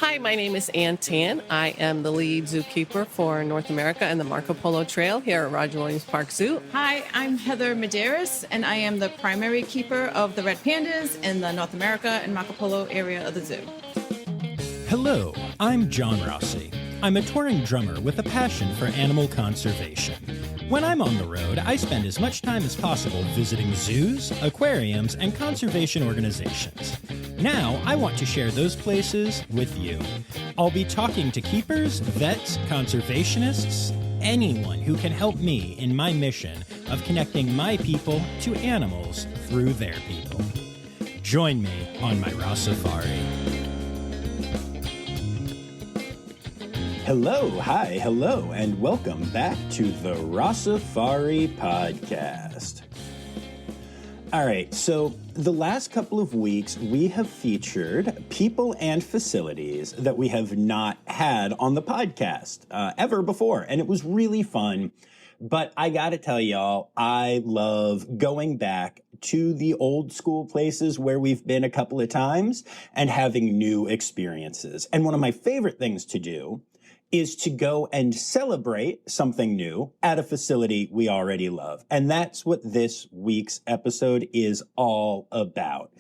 Hi, my name is Ann Tan. I am the lead zookeeper for North America and the Marco Polo Trail here at Roger Williams Park Zoo. Hi, I'm Heather Medeiros, and I am the primary keeper of the red pandas in the North America and Marco Polo area of the zoo. Hello, I'm John Rossi. I'm a touring drummer with a passion for animal conservation. When I'm on the road, I spend as much time as possible visiting zoos, aquariums, and conservation organizations. Now, I want to share those places with you. I'll be talking to keepers, vets, conservationists, anyone who can help me in my mission of connecting my people to animals through their people. Join me on my Rossifari. Hello, hi, hello, and welcome back to the Rossifari podcast. All right, so the last couple of weeks, we have featured people and facilities that we have not had on the podcast ever before, and it was really fun. But I gotta tell y'all, I love going back to the old school places where we've been a couple of times and having new experiences. And one of my favorite things to do is to go and celebrate something new at a facility we already love. And that's what this week's episode is all about.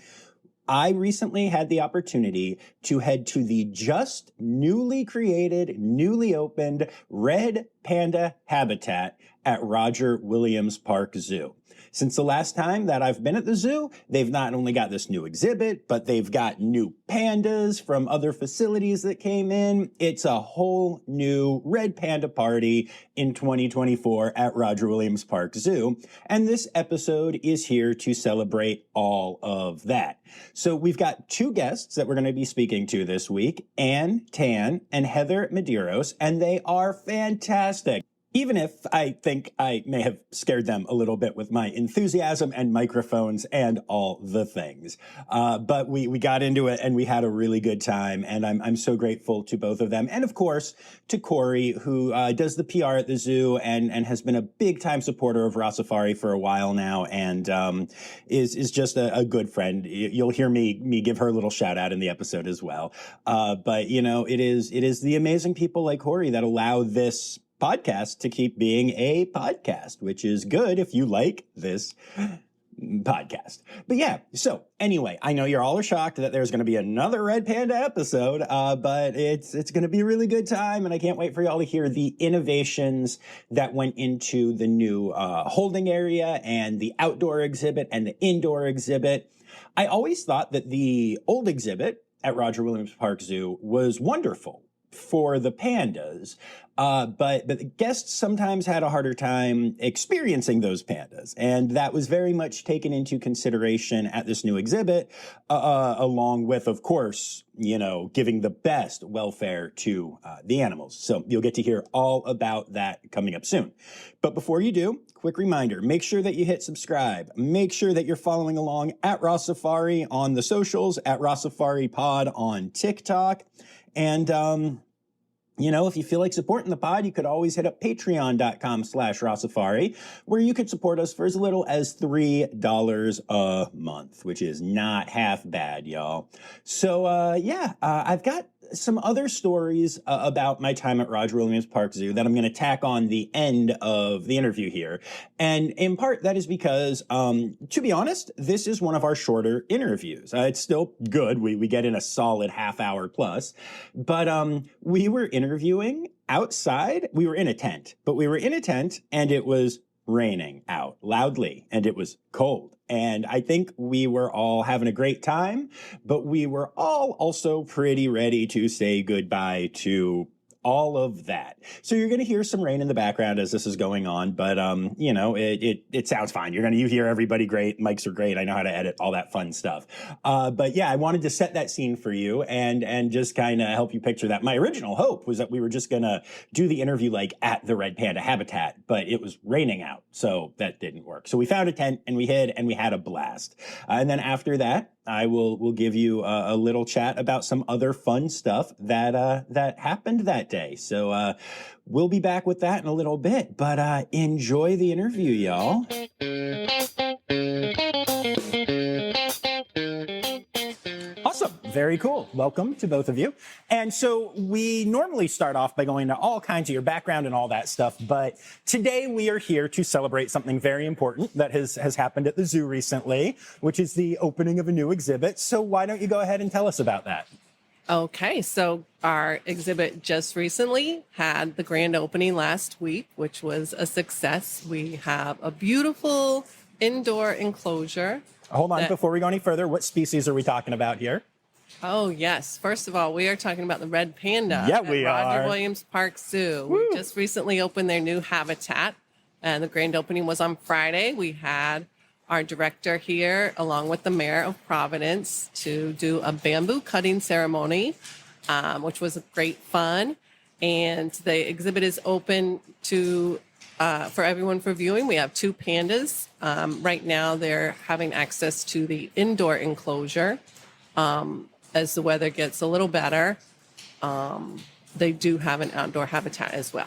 I recently had the opportunity to head to the just newly created, newly opened red panda habitat at Roger Williams Park Zoo. Since the last time that I've been at the zoo, they've not only got this new exhibit, but they've got new pandas from other facilities that came in. It's a whole new red panda party in 2024 at Roger Williams Park Zoo. And this episode is here to celebrate all of that. So we've got two guests that we're going to be speaking to this week, Ann Tan and Heather Medeiros, and they are fantastic. Even if I think I may have scared them a little bit with my enthusiasm and microphones and all the things. But we got into it and we had a really good time. And I'm so grateful to both of them. And of course, to Corey, who does the PR at the zoo and has been a big time supporter of Rossifari for a while now and is just a good friend. You'll hear me give her a little shout out in the episode as well. But you know, it is the amazing people like Corey that allow this podcast to keep being a podcast, which is good if you like this podcast. But yeah, so anyway, I know you're all are shocked that there's going to be another Red Panda episode, but it's going to be a really good time, and I can't wait for y'all to hear the innovations that went into the new holding area and the outdoor exhibit and the indoor exhibit. I always thought that the old exhibit at Roger Williams Park Zoo was wonderful for the pandas, but the guests sometimes had a harder time experiencing those pandas, and that was very much taken into consideration at this new exhibit, along with, of course, you know, giving the best welfare to the animals. So you'll get to hear all about that coming up soon. But before you do, quick reminder, make sure that you hit subscribe. Make sure that you're following along at Rossifari on the socials, at Rossifari Pod on TikTok. And, you know, if you feel like supporting the pod, you could always hit up patreon.com/Rossifari, where you could support us for as little as $3 a month, which is not half bad, y'all. So, I've got some other stories about my time at Roger Williams Park Zoo that I'm going to tack on the end of the interview here. And in part, that is because, to be honest, this is one of our shorter interviews. It's still good. We get in a solid half hour plus. But we were interviewing outside. We were in a tent, but we were in a tent and it was raining out loudly and it was cold. And I think we were all having a great time, but we were all also pretty ready to say goodbye to all of that. So you're going to hear some rain in the background as this is going on, but you know, it sounds fine. You hear everybody great. Mics are great. I know how to edit, all that fun stuff. But yeah, I wanted to set that scene for you and just kind of help you picture that. My original hope was that we were just going to do the interview like at the Red Panda habitat, but it was raining out, so that didn't work. So we found a tent and we hid and we had a blast. And then after that, I will give you a little chat about some other fun stuff that happened that day. So we'll be back with that in a little bit, but enjoy the interview, y'all. Awesome. Very cool. Welcome to both of you. And so we normally start off by going into all kinds of your background and all that stuff, but today we are here to celebrate something very important that has happened at the zoo recently, which is the opening of a new exhibit. So why don't you go ahead and tell us about that? Okay, so our exhibit just recently had the grand opening last week, which was a success. We have a beautiful indoor enclosure. Hold on, before we go any further, what species are we talking about here? Oh, yes. First of all, we are talking about the red panda Yeah, at we Roger are. Williams Park Zoo. Woo. We just recently opened their new habitat, and the grand opening was on Friday. We had our director here, along with the mayor of Providence, to do a bamboo cutting ceremony, which was great fun. And the exhibit is open to for everyone for viewing. We have 2 pandas. Right now, they're having access to the indoor enclosure. As the weather gets a little better, they do have an outdoor habitat as well.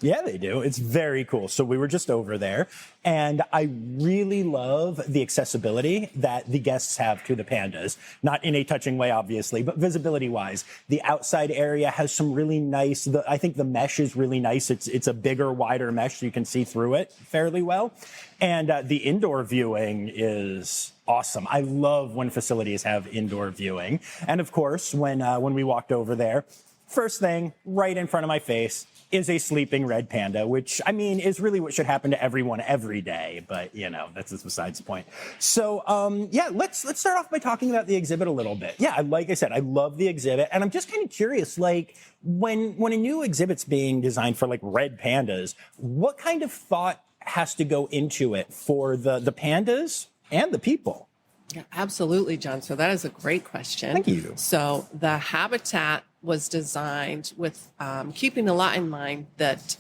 Yeah, they do. It's very cool. So we were just over there, and I really love the accessibility that the guests have to the pandas. Not in a touching way, obviously, but visibility-wise. The outside area has some really nice, I think the mesh is really nice. It's a bigger, wider mesh, so you can see through it fairly well. And the indoor viewing is awesome. I love when facilities have indoor viewing. And of course, when we walked over there, first thing right in front of my face is a sleeping red panda, which, I mean, is really what should happen to everyone every day. But, you know, that's just besides the point. So, yeah, let's start off by talking about the exhibit a little bit. Yeah, like I said, I love the exhibit. And I'm just kind of curious, like, when a new exhibit's being designed for, like, red pandas, what kind of thought has to go into it for the pandas and the people? Yeah, absolutely, John. So that is a great question. Thank you. So the habitat was designed with keeping a lot in mind that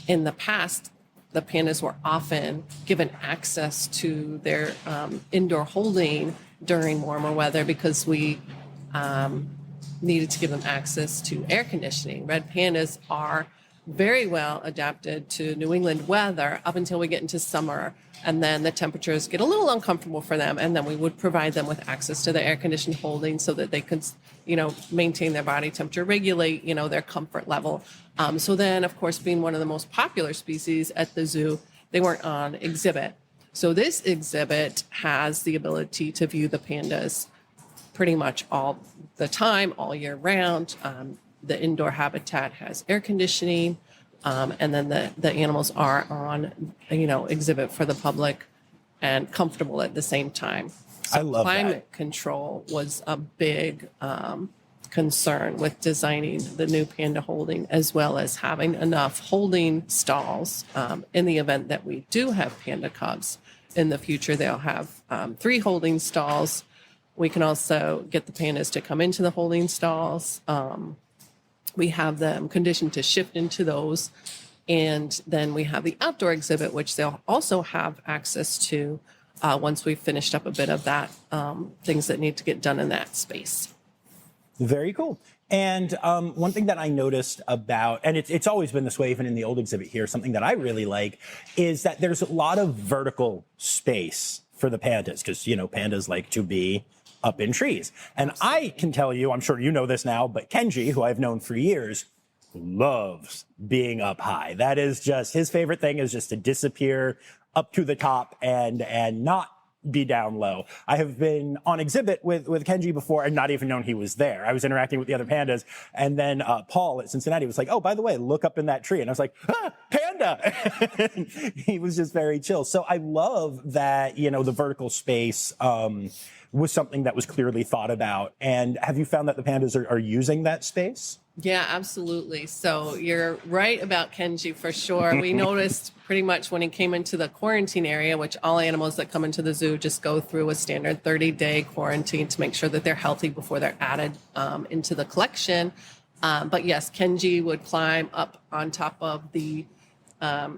in the past, the pandas were often given access to their indoor holding during warmer weather because we needed to give them access to air conditioning. Red pandas are very well adapted to New England weather up until we get into summer. And then the temperatures get a little uncomfortable for them. And then we would provide them with access to the air conditioned holding so that they could, you know, maintain their body temperature, regulate, you know, their comfort level. So then, of course, being one of the most popular species at the zoo, they weren't on exhibit. So this exhibit has the ability to view the pandas pretty much all the time, all year round. The indoor habitat has air conditioning. And then the animals are on, you know, exhibit for the public and comfortable at the same time. So I love climate control was a big concern with designing the new panda holding, as well as having enough holding stalls in the event that we do have panda cubs in the future. They'll have 3 holding stalls. We can also get the pandas to come into the holding stalls. We have them conditioned to shift into those. And then we have the outdoor exhibit, which they'll also have access to once we've finished up a bit of that, things that need to get done in that space. Very cool. And one thing that I noticed about, and it's always been this way, even in the old exhibit here, something that I really like is that there's a lot of vertical space for the pandas because, you know, pandas like to be up in trees. And I can tell you, I'm sure you know this now, but Kenji, who I've known for years, loves being up high. That is just his favorite thing, is just to disappear up to the top and not be down low. I have been on exhibit with Kenji before and not even known he was there. I was interacting with the other pandas, and then Paul at Cincinnati was like, "Oh, by the way, look up in that tree." And I was like, "Ah, panda!" He was just very chill. So I love that, you know, the vertical space was something that was clearly thought about. And have you found that the pandas are using that space? Yeah, absolutely. So you're right about Kenji for sure. We noticed pretty much when he came into the quarantine area, which all animals that come into the zoo just go through a standard 30-day quarantine to make sure that they're healthy before they're added into the collection. But yes, Kenji would climb up on top of the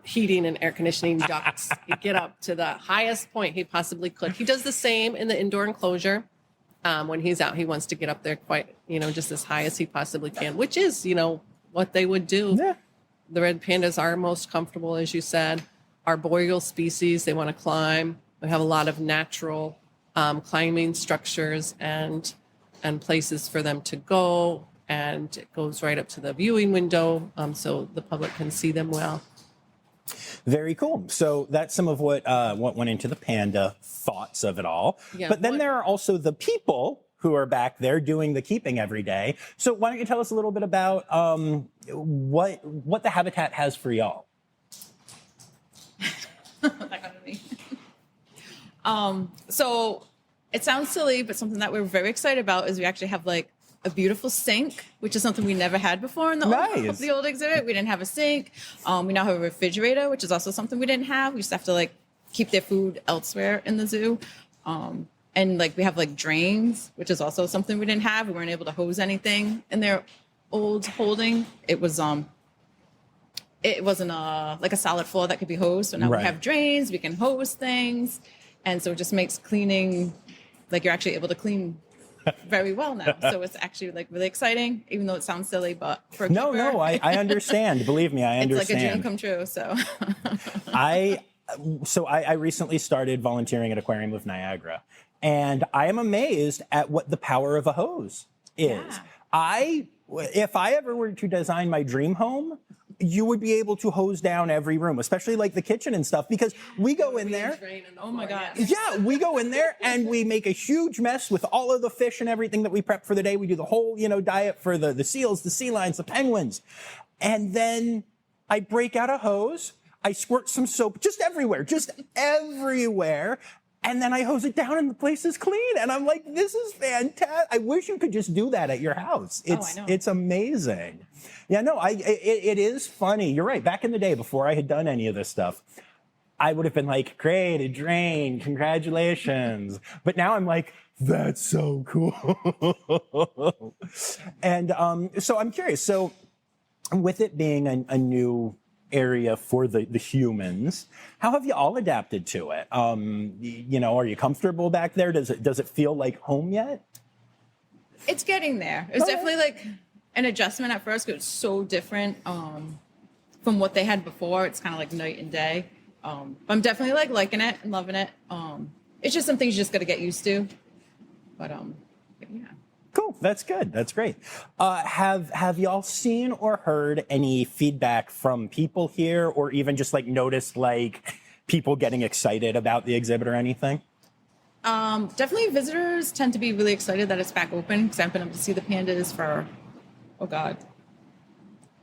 heating and air conditioning ducts. He'd get up to the highest point he possibly could. He does the same in the indoor enclosure. When he's out, he wants to get up there quite, you know, just as high as he possibly can, which is, you know, what they would do. Yeah. The red pandas are most comfortable, as you said. Arboreal species, they want to climb. We have a lot of natural climbing structures, and and places for them to go. And it goes right up to the viewing window, so the public can see them well. Very cool. So that's some of what went into the panda thoughts of it all. Yeah, but then there are also the people who are back there doing the keeping every day. So why don't you tell us a little bit about what the habitat has for y'all? So it sounds silly, but something that we're very excited about is we actually have like a beautiful sink, which is something we never had before in the old exhibit. We didn't have a sink. We now have a refrigerator, which is also something we didn't have. We just have to like keep their food elsewhere in the zoo. And like we have like drains, which is also something we didn't have. We weren't able to hose anything in their old holding. It wasn't like a solid floor that could be hosed. So now we have drains, we can hose things. And so it just makes cleaning, like you're actually able to clean very well now. So it's actually like really exciting, even though it sounds silly, but for a keeper, I understand. Believe me, I understand. It's like a dream come true. So I recently started volunteering at Aquarium of Niagara, and I am amazed at what the power of a hose is. Yeah. If I ever were to design my dream home, you would be able to hose down every room, especially like the kitchen and stuff, because we go in there. Oh my God. Yeah, we go in there and we make a huge mess with all of the fish and everything that we prep for the day. We do the whole, diet for the seals, the sea lions, the penguins. And then I break out a hose. I squirt some soap just everywhere. And then I hose it down and the place is clean. And I'm like, this is fantastic. I wish you could just do that at your house. It's amazing. Yeah, no, it is funny. You're right. Back in the day, before I had done any of this stuff, I would have been like, great, a drain, congratulations. But now I'm like, that's so cool. And so I'm curious. So with it being a new area for the humans, how have you all adapted to it? Are you comfortable back there? Does it feel like home yet? It's getting there. It's definitely like an adjustment at first because it's so different from what they had before. It's kind of like night and day. But I'm definitely like liking it and loving it. It's just some things you just got to get used to. But yeah. Cool. That's good. That's great. Have y'all seen or heard any feedback from people here, or even just like noticed like people getting excited about the exhibit or anything? Definitely visitors tend to be really excited that it's back open because I've been able to see the pandas for,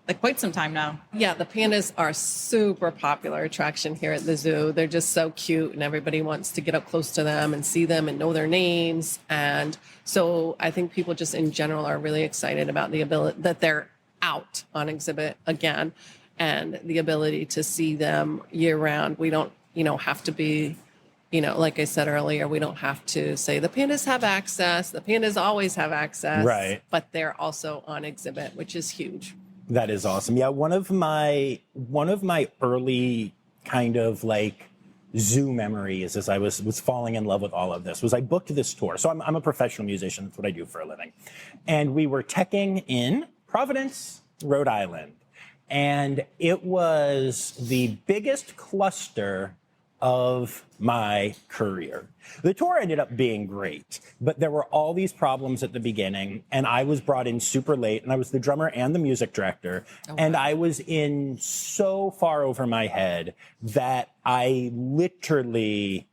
like quite some time now. Yeah, the pandas are super popular attraction here at the zoo. They're just so cute and everybody wants to get up close to them and see them and know their names. And so I think people just in general are really excited about the ability that they're out on exhibit again and the ability to see them year round. We don't, have to be, like I said earlier, we don't have to say the pandas have access. The pandas always have access. Right. But they're also on exhibit, which is huge. That is awesome. Yeah, one of my early kind of like zoo memories as I was falling in love with all of this was I booked this tour. So I'm a professional musician. That's what I do for a living. And we were teching in Providence, Rhode Island. And it was the biggest cluster of my career. The tour ended up being great, but there were all these problems at the beginning, and I was brought in super late, and I was the drummer and the music director, and I was in so far over my head that I literally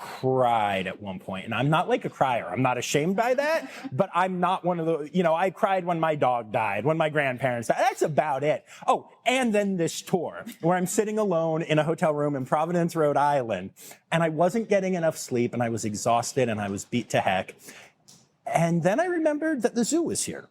cried at one point. And I'm not like a crier. I'm not ashamed by that, but I'm not one of the, I cried when my dog died, when my grandparents died. That's about it. Oh, and then this tour where I'm sitting alone in a hotel room in Providence, Rhode Island, and I wasn't getting enough sleep and I was exhausted and I was beat to heck. And then I remembered that the zoo was here.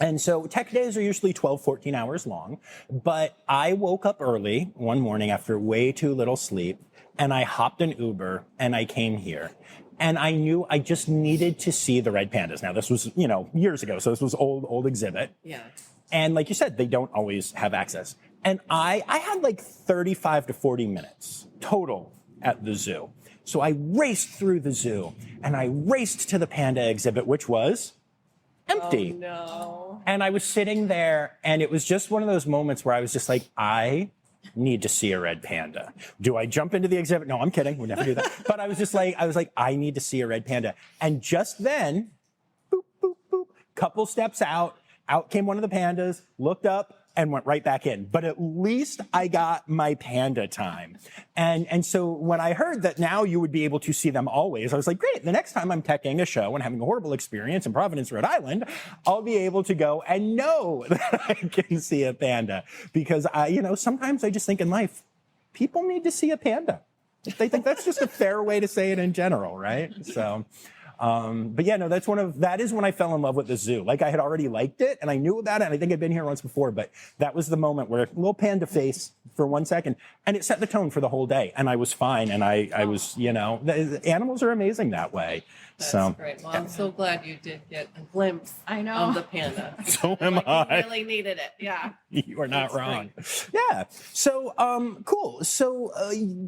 And so tech days are usually 12, 14 hours long, but I woke up early one morning after way too little sleep, and I hopped an Uber and I came here. And I knew I just needed to see the red pandas. Now, this was, years ago, so this was old exhibit. Yeah. And like you said, they don't always have access. And I had like 35 to 40 minutes total at the zoo. So I raced through the zoo and I raced to the panda exhibit, which was empty. Oh, no. And I was sitting there and it was just one of those moments where I was just like, I need to see a red panda. Do I jump into the exhibit? No, I'm kidding. We'd never do that. But I was like, I need to see a red panda. And just then, boop, couple steps out came one of the pandas, looked up, and went right back in. But at least I got my panda time. And so when I heard that now you would be able to see them always, I was like, great, the next time I'm teching a show and having a horrible experience in Providence, Rhode Island, I'll be able to go and know that I can see a panda. Because sometimes I just think in life, people need to see a panda. They think that's just a fair way to say it in general, right? So... but yeah, no, that is when I fell in love with the zoo. Like I had already liked it and I knew about it and I think I'd been here once before, but that was the moment where little panda face for 1 second and it set the tone for the whole day and I was fine and I was, the animals are amazing that way. That's great. Well, I'm so glad you did get a glimpse of the panda. So am I. You really needed it. Yeah. You are not wrong. Yeah. So, cool. So,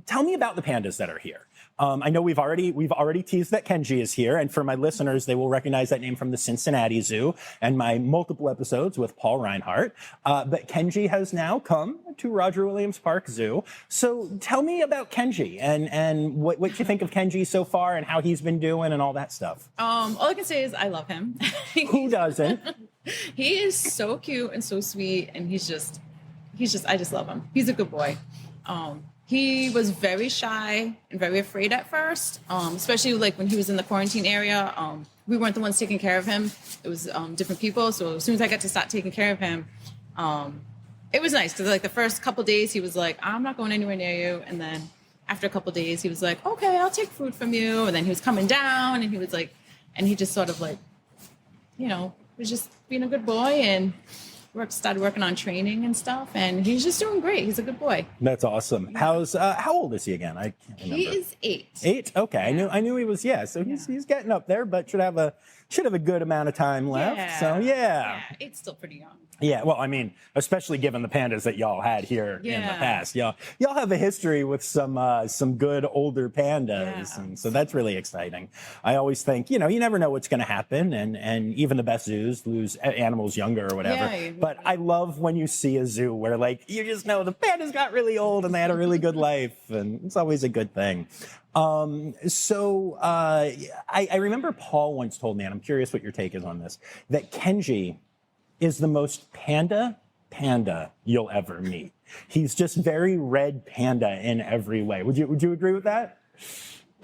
tell me about the pandas that are here. I know we've already teased that Kenji is here, and for my listeners, they will recognize that name from the Cincinnati Zoo and my multiple episodes with Paul Reinhardt. But Kenji has now come to Roger Williams Park Zoo. So tell me about Kenji and what you think of Kenji so far and how he's been doing and all that stuff. All I can say is I love him. Who doesn't? He is so cute and so sweet, and I just love him. He's a good boy. He was very shy and very afraid at first, especially like when he was in the quarantine area. We weren't the ones taking care of him. It was different people. So as soon as I got to start taking care of him, it was nice because like the first couple days he was like, I'm not going anywhere near you. And then after a couple days he was like, okay, I'll take food from you. And then he was coming down and he was like, and he just sort of like, was just being a good boy and started working on training and stuff, and he's just doing great. He's a good boy. That's awesome. How old is he again? I can't remember. He is 8. 8? Okay, yeah. I knew he was. Yeah, so he's getting up there, but should have a good amount of time left. Yeah. So yeah, 8's still pretty young. Yeah, well, I mean, especially given the pandas that y'all had here in the past, y'all have a history with some good older pandas, and so that's really exciting. I always think, you never know what's going to happen, and even the best zoos lose animals younger or whatever. Yeah, but I love when you see a zoo where like you just know the pandas got really old and they had a really good life, and it's always a good thing. I remember Paul once told me, and I'm curious what your take is on this, that Kenji is the most panda you'll ever meet. He's just very red panda in every way. Would you agree with that?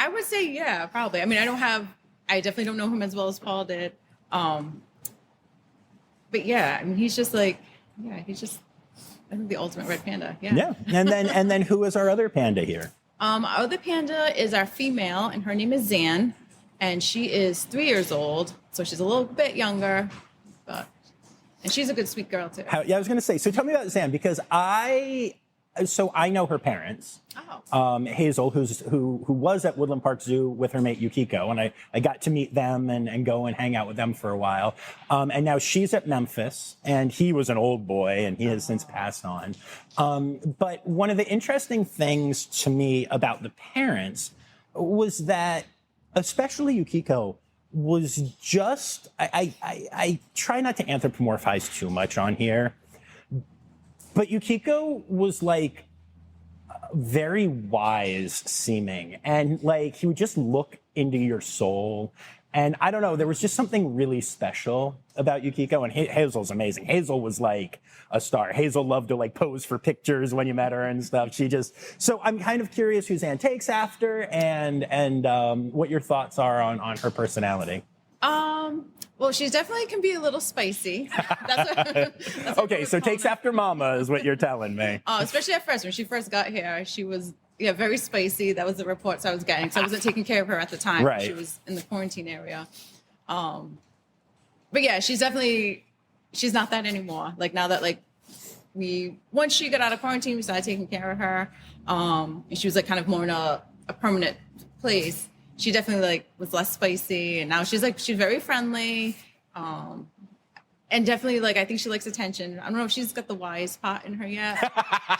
I would say, yeah, probably. I mean, I definitely don't know him as well as Paul did. But yeah, I mean, he's just like, I think the ultimate red panda. Yeah. Yeah. And then who is our other panda here? Our other panda is our female, and her name is Zan, and she is 3 years old, so she's a little bit younger, and she's a good, sweet girl, too. I was going to say, so tell me about Zan, because I know her parents. Oh. Hazel, who was at Woodland Park Zoo with her mate Yukiko, and I got to meet them and go and hang out with them for a while. And now she's at Memphis, and he was an old boy, and he has since passed on. But one of the interesting things to me about the parents was that, especially Yukiko, was just, I try not to anthropomorphize too much on here, but Yukiko was like very wise seeming, and like he would just look into your soul. And I don't know, there was just something really special about Yukiko, and Hazel's amazing. Hazel was like a star. Hazel loved to like pose for pictures when you met her and stuff. So I'm kind of curious who Zan takes after and what your thoughts are on her personality. Well, she definitely can be a little spicy. That's okay, so takes after Mama is what you're telling me. Especially at first, when she first got here, she was very spicy. That was the reports I was getting. So I wasn't taking care of her at the time. Right. She was in the quarantine area. But yeah, she's not that anymore. Like now that once she got out of quarantine, we started taking care of her. And she was like kind of more in a permanent place. She definitely was less spicy, and now she's very friendly. And definitely, I think she likes attention. I don't know if she's got the wise part in her yet.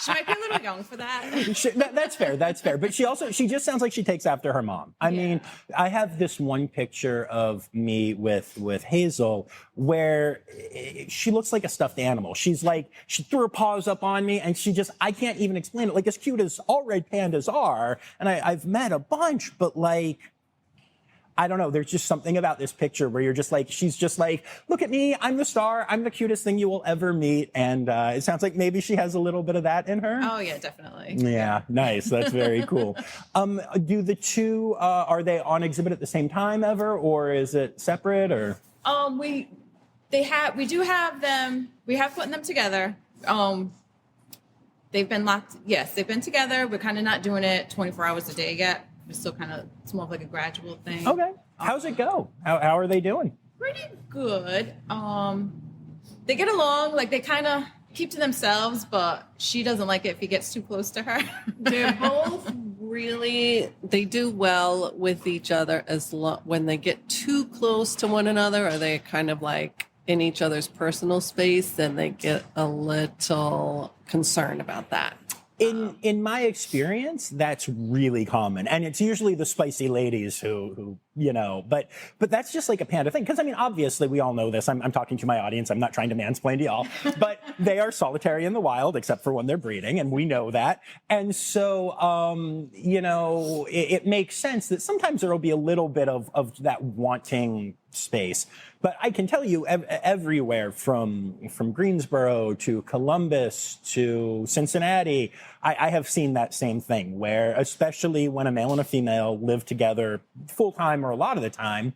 She might be a little young for that. That's fair. But she just sounds like she takes after her mom. I mean, I have this one picture of me with Hazel where she looks like a stuffed animal. She threw her paws up on me, and I can't even explain it. Like, as cute as all red pandas are, and I've met a bunch, but I don't know. There's just something about this picture where you're just like, she's just like, look at me. I'm the star. I'm the cutest thing you will ever meet. And it sounds like maybe she has a little bit of that in her. Oh, yeah, definitely. Yeah, nice. That's very cool. Do the two, are they on exhibit at the same time ever, or is it separate, or? We do have them. We have put them together. They've been locked. Yes, they've been together. We're kind of not doing it 24 hours a day yet. We're still kind of, it's more of like a gradual thing. Okay. How's it go? How are they doing? Pretty good. They get along. Like, they kind of keep to themselves, but she doesn't like it if he gets too close to her. They're both really, they do well with each other when they get too close to one another, or they kind of like in each other's personal space, then they get a little concerned about that. In my experience, that's really common, and it's usually the spicy ladies who but that's just like a panda thing. Because I mean, obviously, we all know this. I'm talking to my audience. I'm not trying to mansplain to y'all, but they are solitary in the wild, except for when they're breeding, and we know that. And so, it makes sense that sometimes there will be a little bit of that wanting space. But I can tell you, everywhere from Greensboro to Columbus to Cincinnati, I have seen that same thing, where especially when a male and a female live together full time or a lot of the time,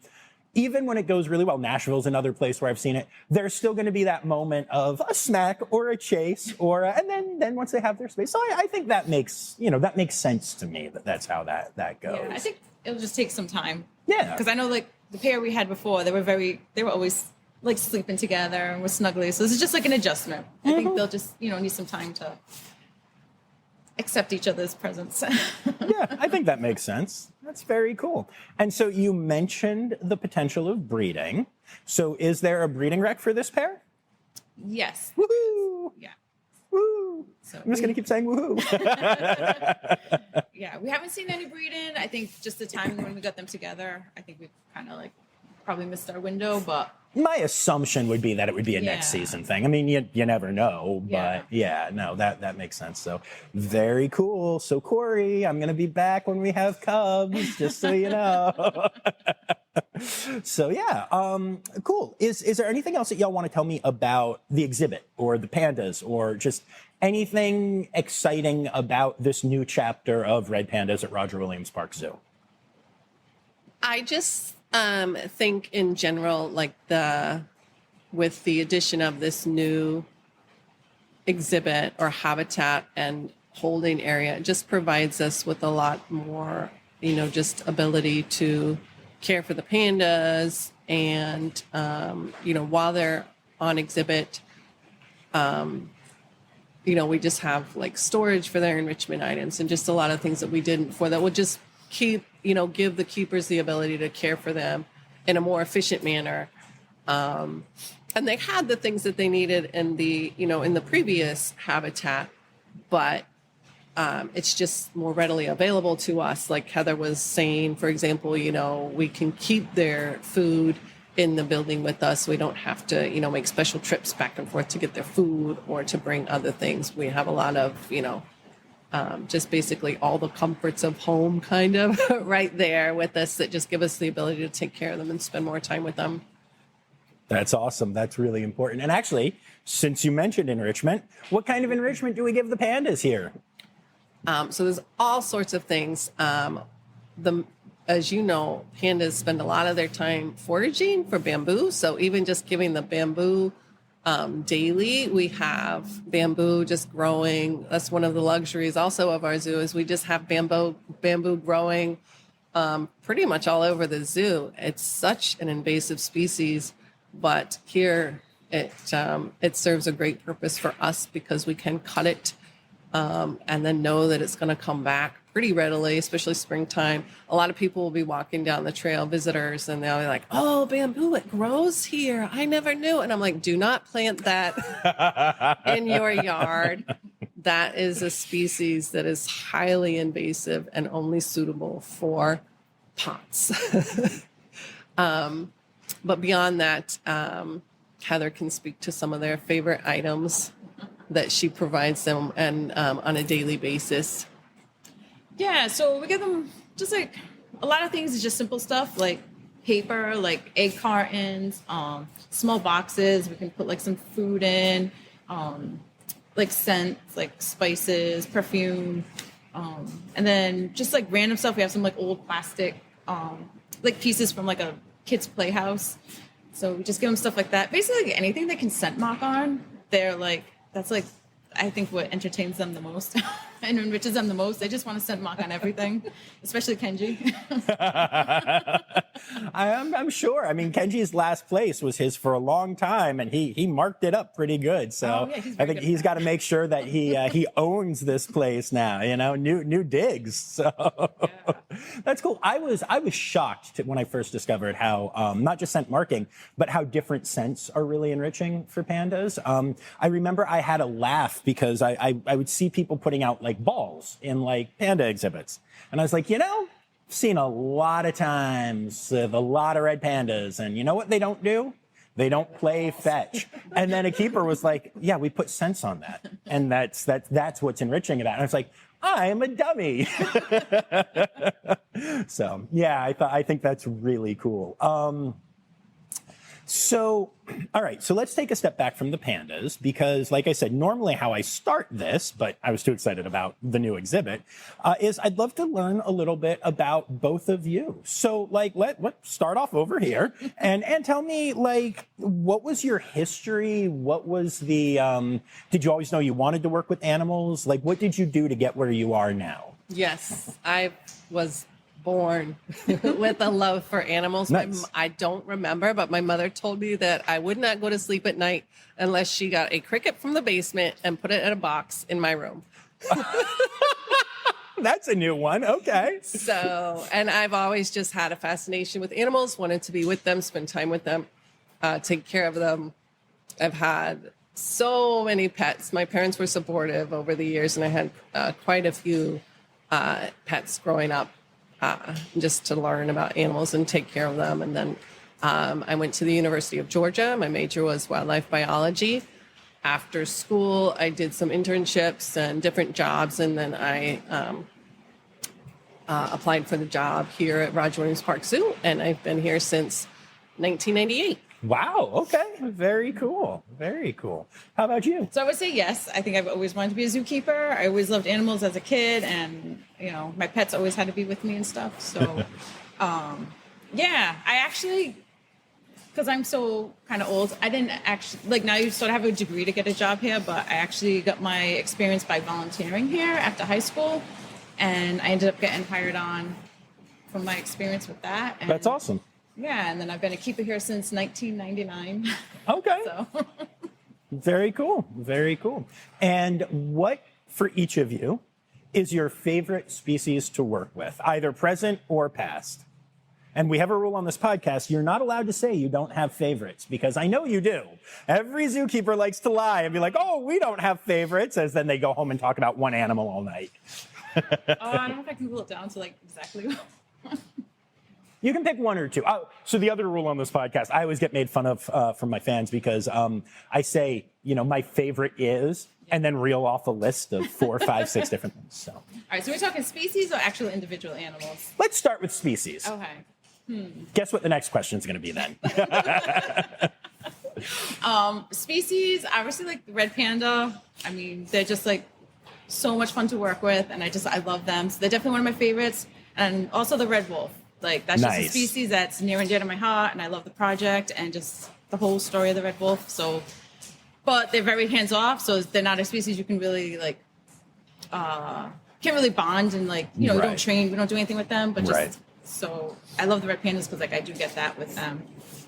even when it goes really well, Nashville's another place where I've seen it, there's still going to be that moment of a smack or a chase, and then once they have their space. So I think that makes sense to me, that's how that goes. Yeah, I think it'll just take some time. Yeah. Because I know, like, the pair we had before, they were always like sleeping together and were snuggly. So this is just like an adjustment. I think they'll just, need some time to accept each other's presence. Yeah, I think that makes sense. That's very cool. And so you mentioned the potential of breeding. So is there a breeding rec for this pair? Yes. Woohoo! Yeah. Woo! So I'm just going to keep saying woohoo. Yeah, we haven't seen any breeding. I think just the timing when we got them together, I think we kind of like probably missed our window, but My assumption would be that it would be a next Yeah. season thing. I mean, you never know, but Yeah. no, that makes sense. So very cool. So Corey, I'm going to be back when we have cubs, just so you know. So yeah, cool. Is there anything else that y'all want to tell me about the exhibit or the pandas or just anything exciting about this new chapter of Red Pandas at Roger Williams Park Zoo? I just think in general, like with the addition of this new exhibit or habitat and holding area, it just provides us with a lot more, just ability to care for the pandas. And, while they're on exhibit, we just have like storage for their enrichment items and just a lot of things that we didn't before that would just give the keepers the ability to care for them in a more efficient manner. And they had the things that they needed in the previous habitat, but it's just more readily available to us. Like Heather was saying, for example, we can keep their food in the building with us. We don't have to, make special trips back and forth to get their food or to bring other things. We have a lot of, just basically all the comforts of home kind of right there with us that just give us the ability to take care of them and spend more time with them. That's awesome. That's really important. And actually, since you mentioned enrichment, what kind of enrichment do we give the pandas here? So there's all sorts of things. As you know, pandas spend a lot of their time foraging for bamboo. So even just giving the bamboo daily, we have bamboo just growing. That's one of the luxuries also of our zoo is we just have bamboo growing pretty much all over the zoo. It's such an invasive species, but here it serves a great purpose for us because we can cut it and then know that it's going to come back pretty readily, especially springtime. A lot of people will be walking down the trail, visitors, and they'll be like, "Oh, bamboo, it grows here. I never knew." And I'm like, do not plant that in your yard. That is a species that is highly invasive and only suitable for pots. But beyond that, Heather can speak to some of their favorite items that she provides them and on a daily basis. Yeah, so we give them just like a lot of things is just simple stuff like paper, like egg cartons, small boxes. We can put like some food in, like scents, like spices, perfume, and then just like random stuff. We have some like old plastic, like pieces from like a kid's playhouse. So we just give them stuff like that. Basically, anything they can scent mark on, they're like, that's like, I think what entertains them the most and enriches them the most. They just want to scent mark on everything, especially Kenji. I'm sure. I mean, Kenji's last place was his for a long time, and he marked it up pretty good. So I think he's got to make sure that he owns this place now. You know, new digs. So that's cool. I was shocked when I first discovered how not just scent marking, but how different scents are really enriching for pandas. I remember I had a laugh because I would see people putting out like balls in like panda exhibits, and I was like, you know, seen a lot of times with a lot of red pandas, and you know what they don't do? They don't play fetch. And then a keeper was like, yeah, we put scents on that. And that's what's enriching about it. And I was like, I'm a dummy. So yeah, I think that's really cool. So, all right, so let's take a step back from the pandas because, like I said, normally how I start this, but I was too excited about the new exhibit, is I'd love to learn a little bit about both of you. So, like, let's start off over here and tell me, like, what was your history? What was the, did you always know you wanted to work with animals? Like, what did you do to get where you are now? Yes, I was born with a love for animals. Nice. I don't remember, but my mother told me that I would not go to sleep at night unless she got a cricket from the basement and put it in a box in my room. That's a new one. Okay. So, and I've always just had a fascination with animals, wanted to be with them, spend time with them, take care of them. I've had so many pets. My parents were supportive over the years, and I had quite a few pets growing up. Just to learn about animals and take care of them. And then I went to the University of Georgia. My major was wildlife biology. After school, I did some internships and different jobs. And then I applied for the job here at Roger Williams Park Zoo. And I've been here since 1998. Wow. Okay. Very cool. Very cool. How about you? So I would say yes. I think I've always wanted to be a zookeeper. I always loved animals as a kid, and you know, my pets always had to be with me and stuff. So, yeah, I actually, because I'm so kind of old, I didn't actually like. Now you sort of have a degree to get a job here, but I actually got my experience by volunteering here after high school, and I ended up getting hired on from my experience with that. And That's awesome. yeah, and then I've been a keeper here since 1999. Okay. So. Very cool. Very cool. And what, for each of you, is your favorite species to work with, either present or past? And we have a rule on this podcast. You're not allowed to say you don't have favorites, because I know you do. Every zookeeper likes to lie and be like, oh, we don't have favorites, as then they go home and talk about one animal all night. I don't know if I can rule it down to like exactly. You can pick one or two. So the other rule on this podcast, I always get made fun of from my fans because I say, you know, my favorite is, and then reel off a list of 4, 5, 6 different things. So. All right, so we're talking species or actual individual animals? Let's start with species. Okay. Guess what the next question is going to be then? Species, obviously, like the red panda. I mean, they're just like so much fun to work with, and I love them. So they're definitely one of my favorites. And also the red wolf. Like that's just a species that's near and dear to my heart, and I love the project and just the whole story of the red wolf. So, but they're very hands off, so they're not a species you can really like, can't really bond and like, you know, we don't train, we don't do anything with them, but just so I love the red pandas because like I do get that with them,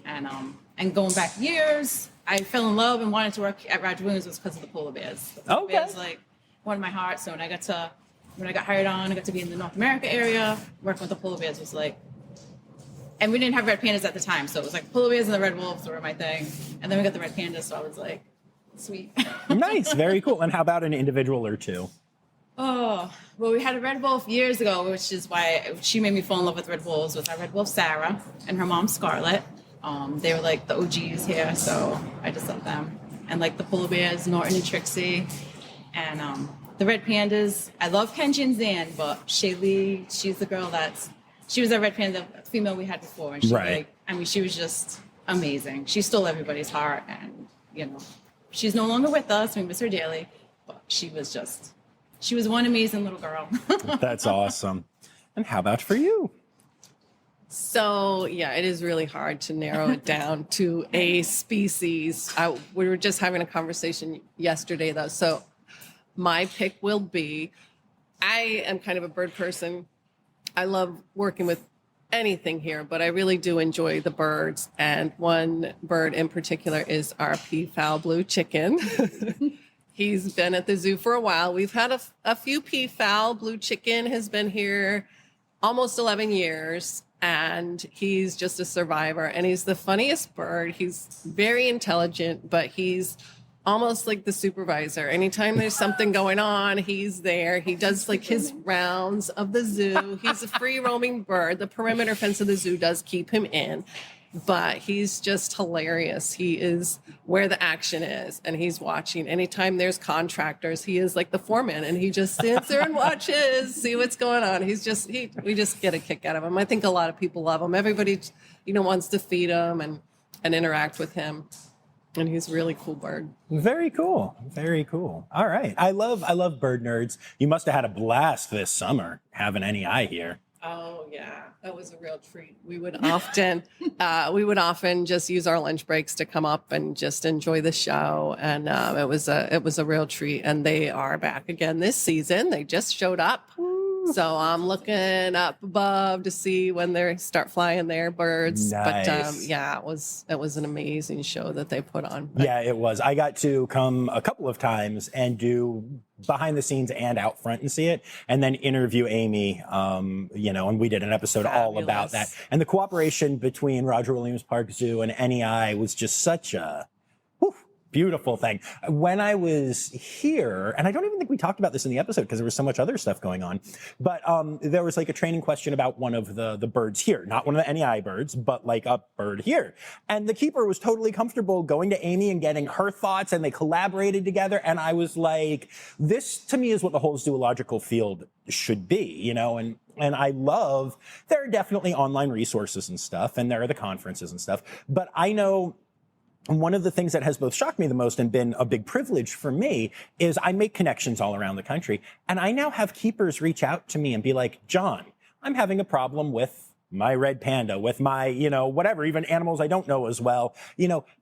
and going back years, I fell in love and wanted to work at Roger Williams was because of the polar bears. The polar bears like won my heart. So when I got hired on, I got to be in the North America area. Working with the polar bears was like, and we didn't have red pandas at the time, so it was like polar bears and the red wolves were my thing. And then we got the red pandas, so I was like, sweet. Nice, very cool. And how about an individual or two? Oh, well, we had a red wolf years ago, which is why she made me fall in love with red wolves. Was our red wolf Sarah and her mom Scarlett. They were like the OGs here, so I just love them. And like the polar bears, Norton and Trixie, and the red pandas. I love Kenji and Zan, but Shaylee, she's the girl that's she was a red panda female we had before, and she Right. she was just amazing. She stole everybody's heart, and she's no longer with us. We miss her dearly, but she was one amazing little girl. That's awesome. And how about for you? So, yeah, it is really hard to narrow it down to a species. We were just having a conversation yesterday, though. So, my pick will be, I am kind of a bird person. I love working with anything here, but I really do enjoy the birds. And one bird in particular is our peafowl blue chicken. He's been at the zoo for a while. We've had a few peafowl. Blue chicken has been here almost 11 years. And he's just a survivor, and he's the funniest bird. He's very intelligent, but he's almost like the supervisor. Anytime there's something going on, he's there. He does like his rounds of the zoo. He's a free roaming bird. The perimeter fence of the zoo does keep him in, but he's just hilarious. He is where the action is, and he's watching. Anytime there's contractors, he is like the foreman, and he just stands there and watches, see what's going on. We just get a kick out of him. I think a lot of people love him. Everybody, wants to feed him and interact with him. And he's a really cool bird. Very cool. Very cool. All right. I love bird nerds. You must have had a blast this summer having NEI here. Oh yeah, that was a real treat. We would often just use our lunch breaks to come up and just enjoy the show, and it was a real treat. And they are back again this season. They just showed up, so I'm looking up above to see when they start flying their birds. Nice. But yeah, it was an amazing show that they put on. Yeah, it was. I got to come a couple of times and do behind the scenes and out front and see it, and then interview Amy, and we did an episode all about that. And the cooperation between Roger Williams Park Zoo and NEI was just such a beautiful thing. When I was here, and I don't even think we talked about this in the episode because there was so much other stuff going on, but there was like a training question about one of the birds here, not one of the NEI birds, but like a bird here. And the keeper was totally comfortable going to Amy and getting her thoughts, and they collaborated together. And I was like, this to me is what the whole zoological field should be, and I love, there are definitely online resources and stuff, and there are the conferences and stuff, but I know one of the things that has both shocked me the most and been a big privilege for me is I make connections all around the country. And I now have keepers reach out to me and be like, John, I'm having a problem with my red panda, with my, whatever, even animals I don't know as well,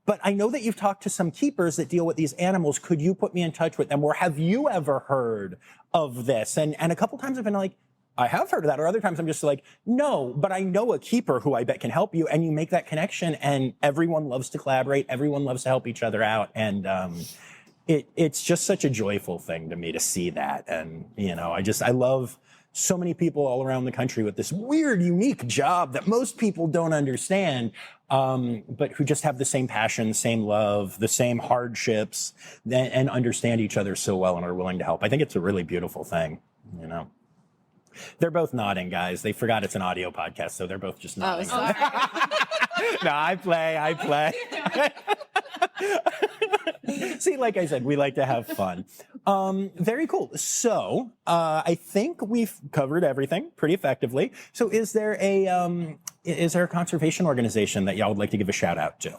but I know that you've talked to some keepers that deal with these animals. Could you put me in touch with them? Or have you ever heard of this? And a couple times I've been like, I have heard of that. Or other times I'm just like, no, but I know a keeper who I bet can help you. And you make that connection, and everyone loves to collaborate. Everyone loves to help each other out. And it's just such a joyful thing to me to see that. And, I love so many people all around the country with this weird, unique job that most people don't understand, but who just have the same passion, same love, the same hardships, and understand each other so well and are willing to help. I think it's a really beautiful thing, They're both nodding, guys. They forgot it's an audio podcast, so they're both just nodding. Oh, sorry. No, I play. See, like I said, we like to have fun. Very cool. So I think we've covered everything pretty effectively. So is there a conservation organization that y'all would like to give a shout out to?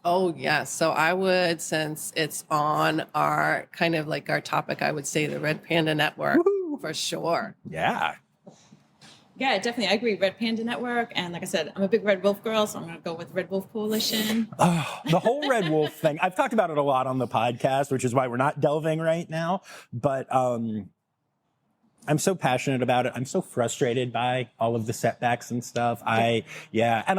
Oh, yeah. So I would, since it's on our kind of like our topic, I would say the Red Panda Network. Woo-hoo. For sure. Yeah. Yeah, definitely. I agree. Red Panda Network. And like I said, I'm a big Red Wolf girl, so I'm going to go with Red Wolf Coalition. Oh, the whole Red Wolf thing. I've talked about it a lot on the podcast, which is why we're not delving right now. But I'm so passionate about it. I'm so frustrated by all of the setbacks and stuff. And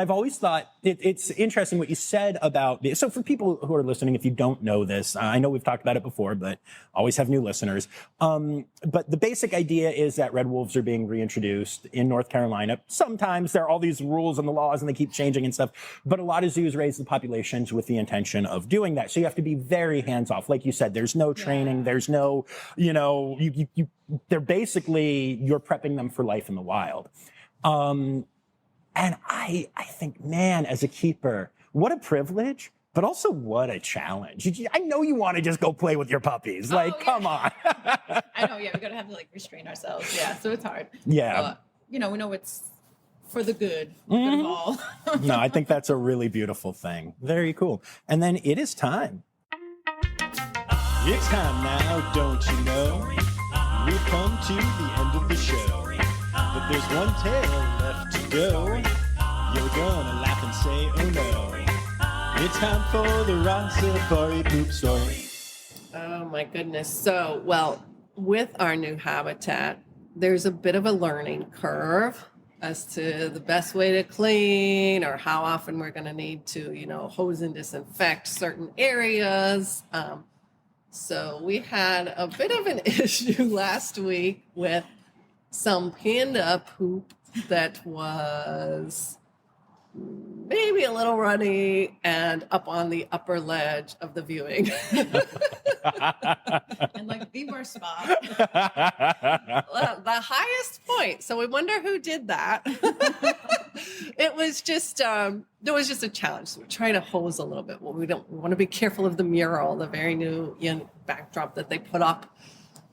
I've always thought it's interesting what you said about, so for people who are listening, if you don't know this, I know we've talked about it before, but always have new listeners. But the basic idea is that red wolves are being reintroduced in North Carolina. Sometimes there are all these rules and the laws and they keep changing and stuff, but a lot of zoos raise the populations with the intention of doing that. So you have to be very hands off. Like you said, there's no training. There's no, they're basically, you're prepping them for life in the wild. And I think, man, as a keeper, what a privilege, but also what a challenge. I know you want to just go play with your puppies. Come on. I know, we got to have to restrain ourselves. Yeah, so it's hard. Yeah. But, we know it's for the good of all. No, I think that's a really beautiful thing. Very cool. And then it is time. It's time now, don't you know? We've come to the end of the show. But there's one tale left to go. You're gonna laugh and say, oh no. It's time for the Rossifari poop story. Oh my goodness. So, well, with our new habitat, there's a bit of a learning curve as to the best way to clean or how often we're going to need to, hose and disinfect certain areas. So we had a bit of an issue last week with some panda poop that was maybe a little runny and up on the upper ledge of the viewing. And like the worst spot. The highest point. So we wonder who did that. It was just, there was just a challenge. So we're trying to hose a little bit. Well, we want to be careful of the mural, the very new backdrop that they put up.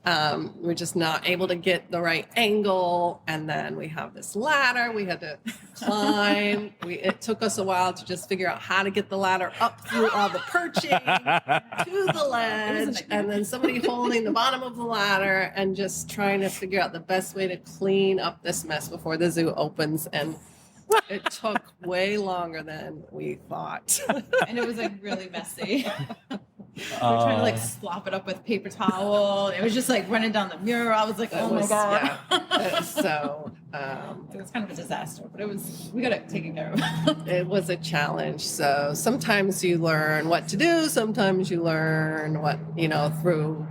We're just not able to get the right angle. And then we have this ladder we had to climb. It took us a while to just figure out how to get the ladder up through all the perching to the ledge. And then somebody holding the bottom of the ladder and just trying to figure out the best way to clean up this mess before the zoo opens. And it took way longer than we thought. And it was like really messy. We're trying to like slop it up with paper towel. It was just like running down the mural. I was like, oh my God. Yeah. So it was kind of a disaster, but we got it taken care of. it was a challenge. So sometimes you learn what to do. Sometimes you learn what, through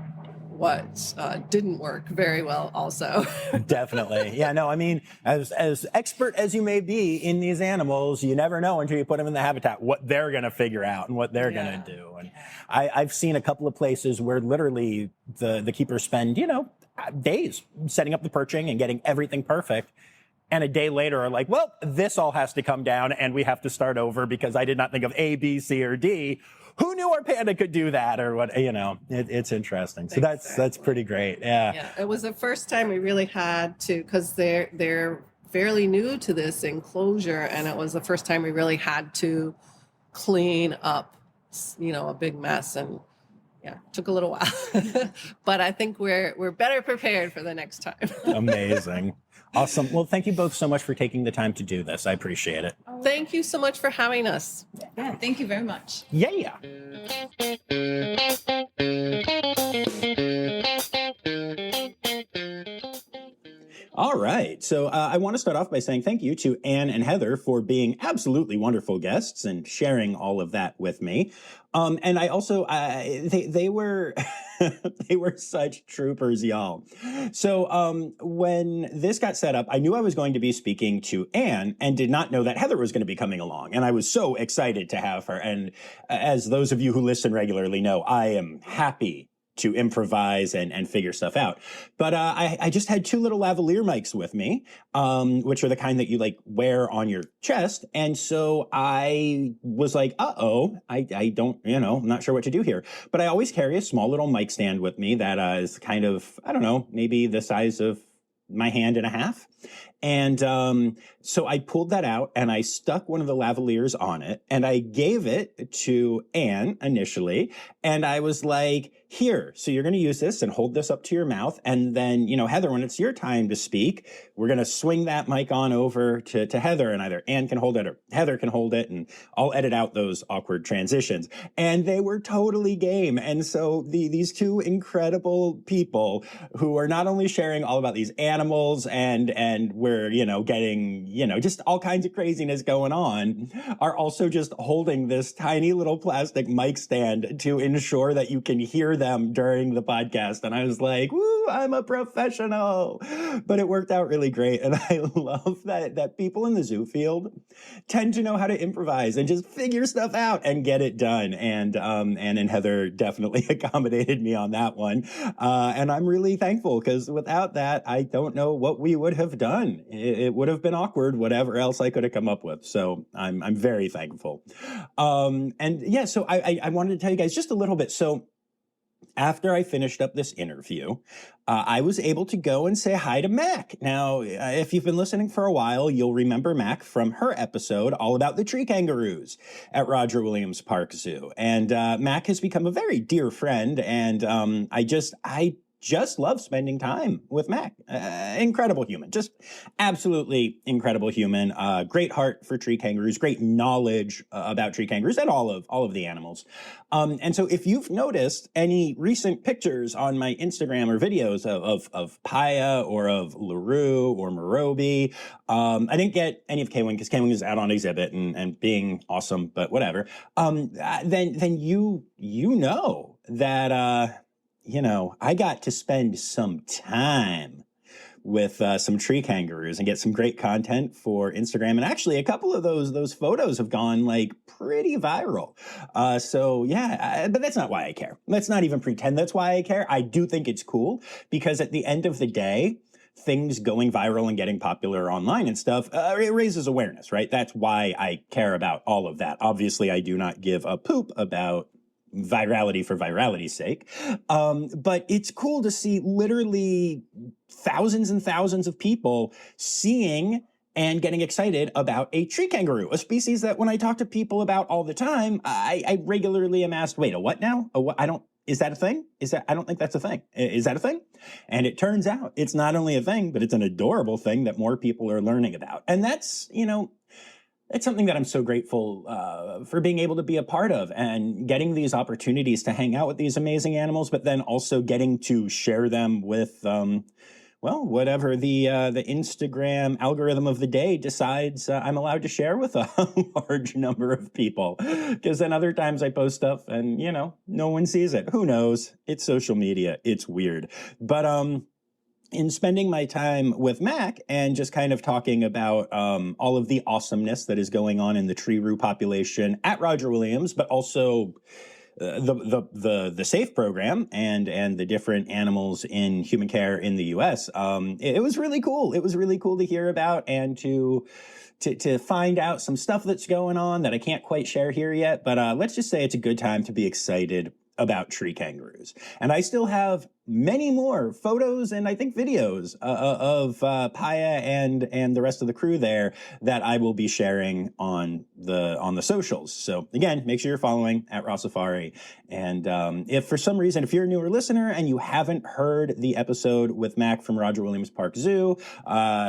what didn't work very well also. Definitely. Yeah, no, I mean, as expert as you may be in these animals, you never know until you put them in the habitat what they're going to figure out and what they're going to do. And I've seen a couple of places where literally the keepers spend, days setting up the perching and getting everything perfect. And a day later are like, well, this all has to come down and we have to start over because I did not think of A, B, C, or D. Who knew our panda could do that or what, it's interesting. So that's pretty great. Yeah. It was the first time we really had to, because they're fairly new to this enclosure. And it was the first time we really had to clean up, a big mess. And yeah, took a little while, but I think we're better prepared for the next time. Amazing. Awesome. Well, thank you both so much for taking the time to do this. I appreciate it. Thank you so much for having us. Yeah, thank you very much. Yeah. All right. So I want to start off by saying thank you to Anne and Heather for being absolutely wonderful guests and sharing all of that with me. And I also, they were, they were such troopers, y'all. So when this got set up, I knew I was going to be speaking to Anne and did not know that Heather was going to be coming along. And I was so excited to have her. And as those of you who listen regularly know, I am happy to improvise and figure stuff out. But I just had two little lavalier mics with me, which are the kind that you like wear on your chest. And so I was like, I don't, I'm not sure what to do here. But I always carry a small little mic stand with me that is kind of, I don't know, maybe the size of my hand and a half. And so I pulled that out and I stuck one of the lavaliers on it and I gave it to Anne initially. And I was like, here, so you're going to use this and hold this up to your mouth. And then, Heather, when it's your time to speak, we're going to swing that mic on over to Heather and either Anne can hold it or Heather can hold it. And I'll edit out those awkward transitions. And they were totally game. And so these two incredible people who are not only sharing all about these animals and we're, getting, just all kinds of craziness going on, are also just holding this tiny little plastic mic stand to ensure that you can hear them during the podcast. And I was like, woo, I'm a professional. But it worked out really great. And I love that people in the zoo field tend to know how to improvise and just figure stuff out and get it done. And Anne and Heather definitely accommodated me on that one. And I'm really thankful because without that, I don't know what we would have done. It would have been awkward, whatever else I could have come up with. So I'm very thankful. And yeah, so I wanted to tell you guys just a little bit. So after I finished up this interview, I was able to go and say hi to Mac. Now, if you've been listening for a while, you'll remember Mac from her episode all about the tree kangaroos at Roger Williams Park Zoo. And Mac has become a very dear friend, and I just love spending time with Mac. Incredible human, just absolutely incredible human. Great heart for tree kangaroos, great knowledge about tree kangaroos and all of the animals. And so if you've noticed any recent pictures on my Instagram or videos of Paya or of LaRue or Morobe, I didn't get any of K-Wing because K-Wing is out on exhibit and being awesome, but whatever. Then you know that, I got to spend some time with some tree kangaroos and get some great content for Instagram. And actually, a couple of those photos have gone like pretty viral. But that's not why I care. Let's not even pretend that's why I care. I do think it's cool because at the end of the day, things going viral and getting popular online and stuff, it raises awareness, right? That's why I care about all of that. Obviously, I do not give a poop about virality for virality's sake. But it's cool to see literally thousands and thousands of people seeing and getting excited about a tree kangaroo, a species that when I talk to people about all the time, I regularly am asked, wait, a what now? A what? Is that a thing? I don't think that's a thing. Is that a thing? And it turns out it's not only a thing, but it's an adorable thing that more people are learning about. And that's, it's something that I'm so grateful for being able to be a part of and getting these opportunities to hang out with these amazing animals, but then also getting to share them with, whatever the Instagram algorithm of the day decides I'm allowed to share with a large number of people. Because then other times I post stuff and, no one sees it. Who knows? It's social media. It's weird. But, in spending my time with Mac and just kind of talking about all of the awesomeness that is going on in the tree-roo population at Roger Williams, but also the SAFE program and the different animals in human care in the U.S. It was really cool. It was really cool to hear about and to find out some stuff that's going on that I can't quite share here yet. But let's just say it's a good time to be excited about tree kangaroos. And I still have many more photos and I think videos of Paya and the rest of the crew there that I will be sharing on the socials. So again, make sure you're following at Rossifari. And if for some reason, if you're a newer listener and you haven't heard the episode with Mac from Roger Williams Park Zoo,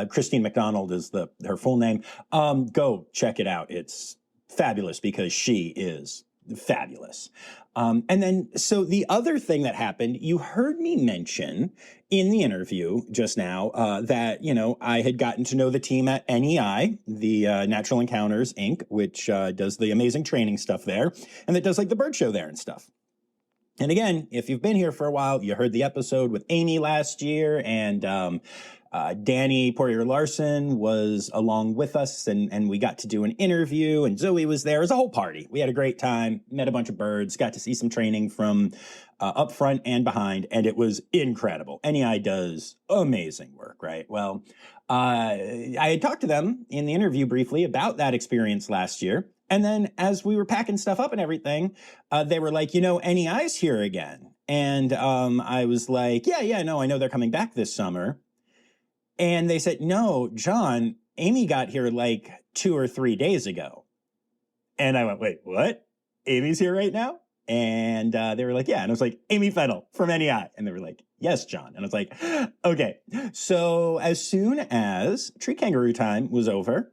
Christine McDonald is her full name, go check it out. It's fabulous because she is fabulous. And then, so the other thing that happened, you heard me mention in the interview just now that, I had gotten to know the team at NEI, the Natural Encounters, Inc., which does the amazing training stuff there, and that does like the bird show there and stuff. And again, if you've been here for a while, you heard the episode with Amy last year, and Danny Poirier-Larson was along with us, and we got to do an interview, and Zoe was there. It was a whole party. We had a great time, met a bunch of birds, got to see some training from up front and behind, and it was incredible. NEI does amazing work, right? Well, I had talked to them in the interview briefly about that experience last year, and then as we were packing stuff up and everything, they were like, NEI's here again. And I was like, yeah, no, I know they're coming back this summer. And they said, no, John, Amy got here like 2 or 3 days ago. And I went, wait, what? Amy's here right now? And they were like, yeah. And I was like, Amy Fennell from NEI. And they were like, yes, John. And I was like, okay. So as soon as tree kangaroo time was over,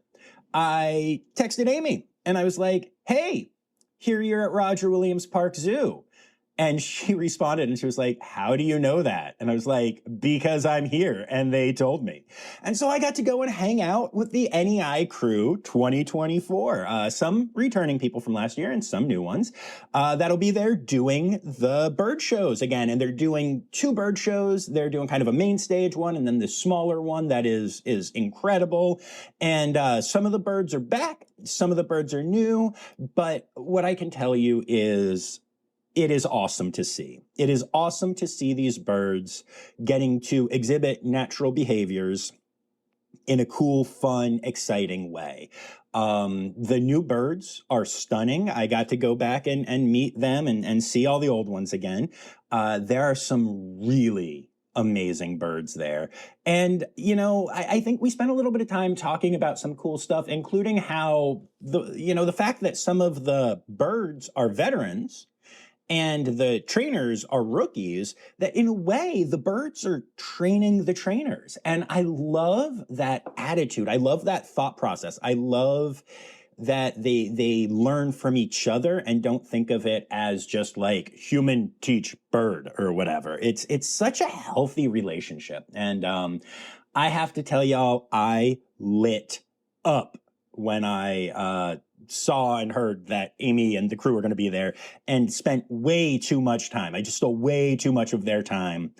I texted Amy and I was like, hey, here you're at Roger Williams Park Zoo. And she responded and she was like, how do you know that? And I was like, because I'm here and they told me. And so I got to go and hang out with the NEI crew 2024. Some returning people from last year and some new ones that'll be there doing the bird shows again. And they're doing 2 bird shows. They're doing kind of a main stage one and then the smaller one that is incredible. And some of the birds are back. Some of the birds are new. But what I can tell you is it is awesome to see. It is awesome to see these birds getting to exhibit natural behaviors in a cool, fun, exciting way. The new birds are stunning. I got to go back and meet them and see all the old ones again. There are some really amazing birds there. And, I think we spent a little bit of time talking about some cool stuff, including how the fact that some of the birds are veterans and the trainers are rookies, that in a way, the birds are training the trainers. And I love that attitude. I love that thought process. I love that they learn from each other and don't think of it as just like human teach bird or whatever. It's such a healthy relationship. And I have to tell y'all, I lit up when I saw and heard that Amy and the crew were going to be there, and spent way too much time. I just stole way too much of their time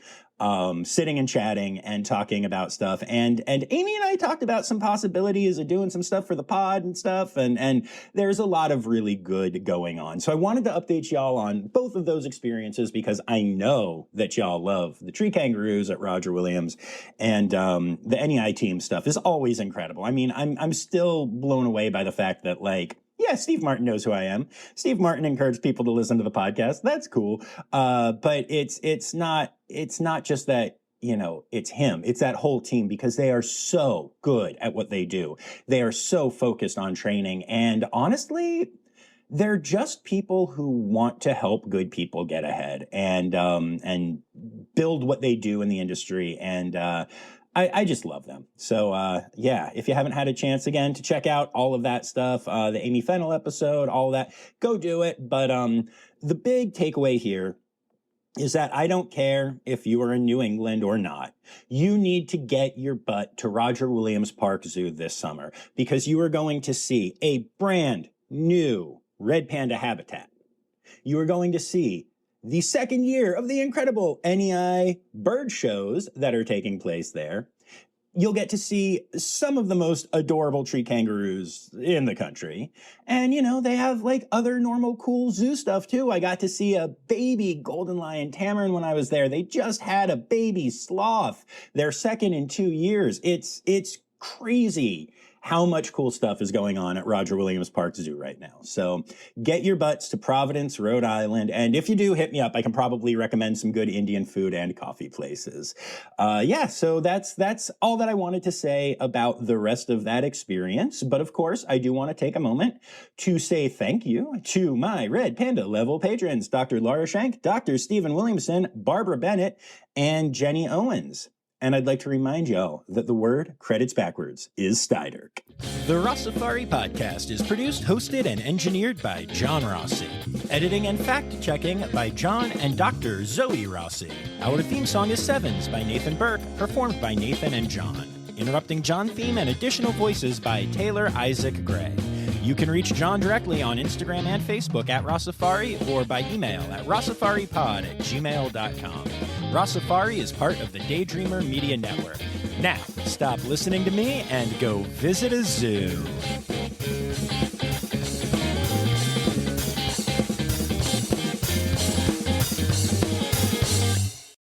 sitting and chatting and talking about stuff. And Amy and I talked about some possibilities of doing some stuff for the pod and stuff. And there's a lot of really good going on. So I wanted to update y'all on both of those experiences, because I know that y'all love the tree kangaroos at Roger Williams, and the NEI team stuff is always incredible. I mean, I'm still blown away by the fact that, like, yeah, Steve Martin knows who I am. Steve Martin encouraged people to listen to the podcast. That's cool. But it's not just that, it's him. It's that whole team, because they are so good at what they do. They are so focused on training. And honestly, they're just people who want to help good people get ahead and build what they do in the industry. And I just love them. So, if you haven't had a chance again to check out all of that stuff, the Amy Fennell episode, all of that, go do it. But the big takeaway here is that I don't care if you are in New England or not. You need to get your butt to Roger Williams Park Zoo this summer, because you are going to see a brand new red panda habitat. You are going to see the second year of the incredible NEI bird shows that are taking place there. You'll get to see some of the most adorable tree kangaroos in the country. And, they have like other normal cool zoo stuff too. I got to see a baby golden lion tamarin when I was there. They just had a baby sloth, their second in 2 years. It's crazy how much cool stuff is going on at Roger Williams Park Zoo right now. So get your butts to Providence, Rhode Island. And if you do, hit me up. I can probably recommend some good Indian food and coffee places. So that's all that I wanted to say about the rest of that experience. But of course, I do want to take a moment to say thank you to my Red Panda level patrons, Dr. Laura Shank, Dr. Stephen Williamson, Barbara Bennett, and Jenny Owens. And I'd like to remind y'all that the word credits backwards is Steiderk. The Rossifari podcast is produced, hosted, and engineered by John Rossi. Editing and fact-checking by John and Dr. Zoe Rossi. Our theme song is Sevens by Nathan Burke, performed by Nathan and John. Interrupting John theme and additional voices by Taylor Isaac Gray. You can reach John directly on Instagram and Facebook at Rossifari, or by email at rossifaripod@gmail.com. Rossifari is part of the Daydreamer Media Network. Now, stop listening to me and go visit a zoo.